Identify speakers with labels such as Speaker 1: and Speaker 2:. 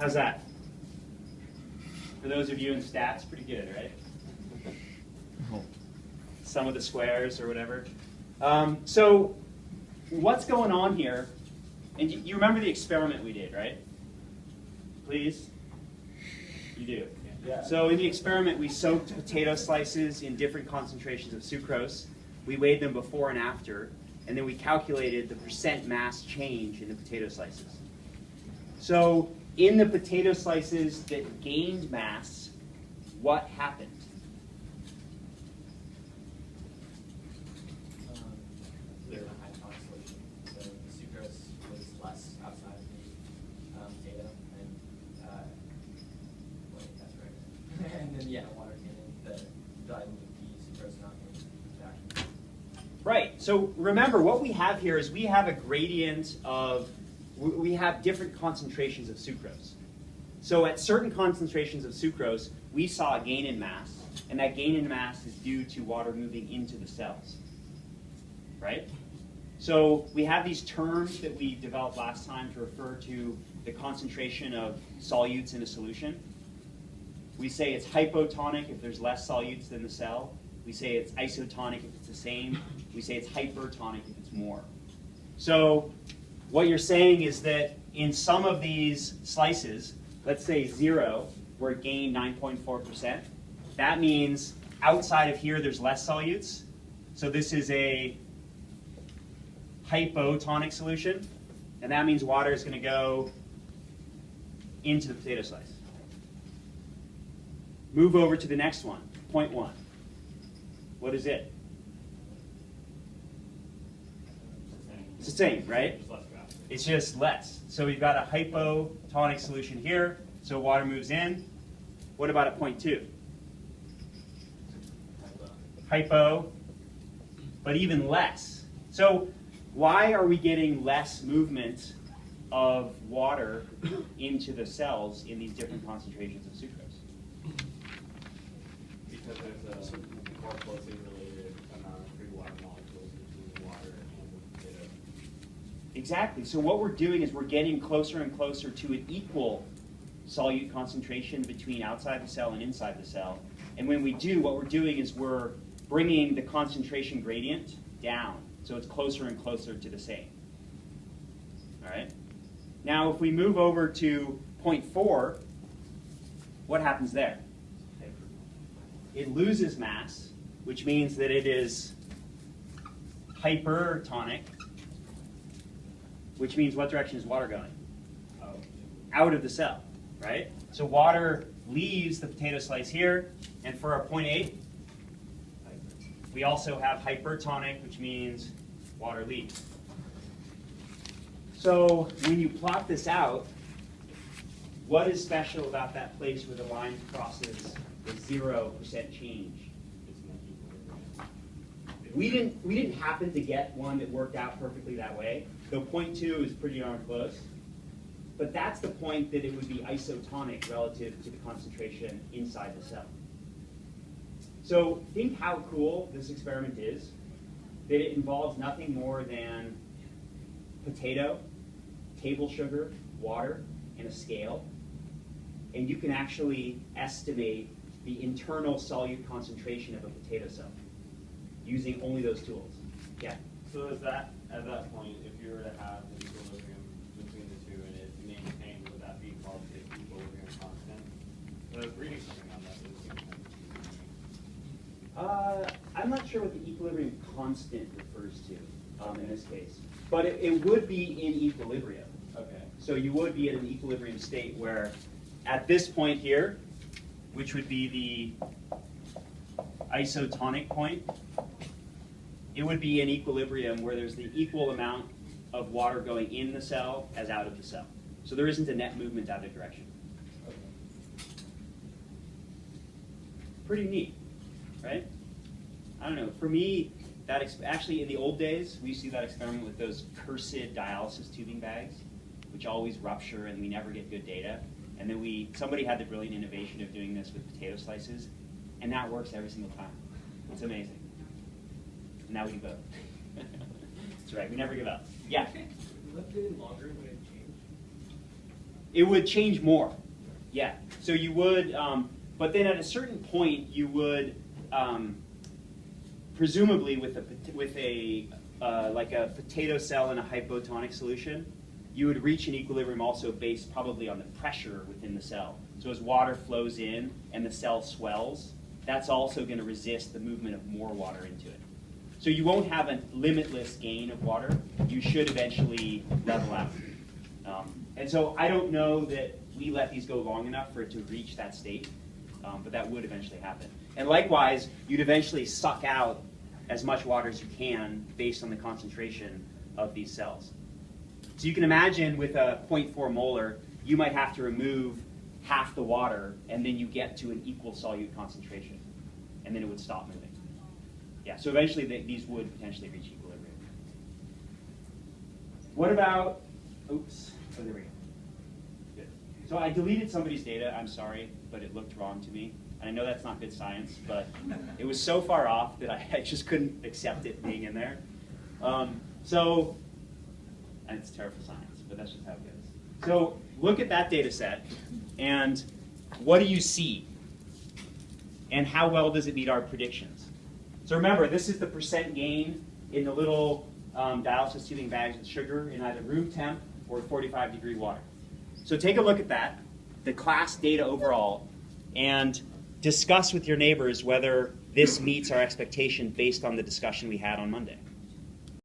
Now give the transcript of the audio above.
Speaker 1: How's that? For those of you in stats, pretty good, right? Sum of the squares or whatever. So what's going on here? And you remember the experiment we did, right? Please? You do.
Speaker 2: Yeah.
Speaker 1: So in the experiment, we soaked potato slices in different concentrations of sucrose. We weighed them before and after, and then we calculated the percent mass change in the potato slices. So in the potato slices that gained mass, what happened?
Speaker 2: They're in a high tonic solution, so the sucrose was less outside of the potato, and wait, that's right. And then water came in, the dilute the sucrose not in reaction.
Speaker 1: Right. So remember, what we have here is we have a gradient of, we have different concentrations of sucrose. So at certain concentrations of sucrose, we saw a gain in mass, and that gain in mass is due to water moving into the cells. Right? So we have these terms that we developed last time to refer to the concentration of solutes in a solution. We say it's hypotonic if there's less solutes than the cell. We say it's isotonic if it's the same. We say it's hypertonic if it's more. So what you're saying is that in some of these slices, let's say 0, where it gained 9.4%, that means outside of here there's less solutes. So this is a hypotonic solution, and that means water is going to go into the potato slice. Move over to the next one, 0.1. What is it? It's the same, right? It's just less. So we've got a hypotonic solution here, so water moves in. What about at 0.2? Hypo, but even less. So why are we getting less movement of water into the cells in these different concentrations of sucrose?
Speaker 3: Because there's a more closely related amount of free water molecules between the water and the potato.
Speaker 1: Exactly. So what we're doing is we're getting closer and closer to an equal solute concentration between outside the cell and inside the cell. And when we do, what we're doing is we're bringing the concentration gradient down. So it's closer and closer to the same. All right? Now, if we move over to 0.4, what happens there? It loses mass, which means that it is hypertonic, which means what direction is water going? Out of the cell, right? So water leaves the potato slice here, and for our 0.8, we also have hypertonic, which means water leaves. So when you plot this out, what is special about that place where the line crosses the 0% change? We didn't happen to get one that worked out perfectly that way, though 0.2 is pretty darn close. But that's the point that it would be isotonic relative to the concentration inside the cell. So think how cool this experiment is, that it involves nothing more than potato, table sugar, water, and a scale. And you can actually estimate the internal solute concentration of a potato cell using only those tools. Yeah?
Speaker 3: So is that, at that point, if you were to have an equilibrium between the two and it maintained, would that be called the equilibrium constant? So I was reading something on that.
Speaker 1: I'm not sure what the equilibrium constant refers to in this case. But it would be in equilibrium.
Speaker 3: Okay.
Speaker 1: So you would be at an equilibrium state where at this point here, which would be the isotonic point, it would be in equilibrium where there's the equal amount of water going in the cell as out of the cell. So there isn't a net movement either direction.
Speaker 3: Okay.
Speaker 1: Pretty neat, right? I don't know. For me, actually in the old days, we used to do that experiment with those cursed dialysis tubing bags, which always rupture and we never get good data. And then somebody had the brilliant innovation of doing this with potato slices, and that works every single time. It's amazing. And now we can vote. That's right, we never give up. Yeah?
Speaker 3: Left it in longer, would it change?
Speaker 1: It would change more. Yeah. So you would, but then at a certain point, you would, presumably with a like a potato cell in a hypotonic solution, you would reach an equilibrium also based probably on the pressure within the cell. So as water flows in and the cell swells, that's also going to resist the movement of more water into it. So you won't have a limitless gain of water. You should eventually level out. And so I don't know that we let these go long enough for it to reach that state, but that would eventually happen. And likewise, you'd eventually suck out as much water as you can based on the concentration of these cells. So you can imagine with a 0.4 molar, you might have to remove half the water, and then you get to an equal solute concentration, and then it would stop moving. Yeah, so eventually these would potentially reach equilibrium. What about, oops, oh, there we go. Good. So I deleted somebody's data, I'm sorry, but it looked wrong to me. And I know that's not good science, but it was so far off that I just couldn't accept it being in there. And it's terrible science, but that's just how it goes. So look at that data set, and what do you see? And how well does it meet our predictions? So remember, this is the percent gain in the little dialysis tubing bags with sugar in either room temp or 45-degree water. So take a look at that, the class data overall, and discuss with your neighbors whether this meets our expectation based on the discussion we had on Monday.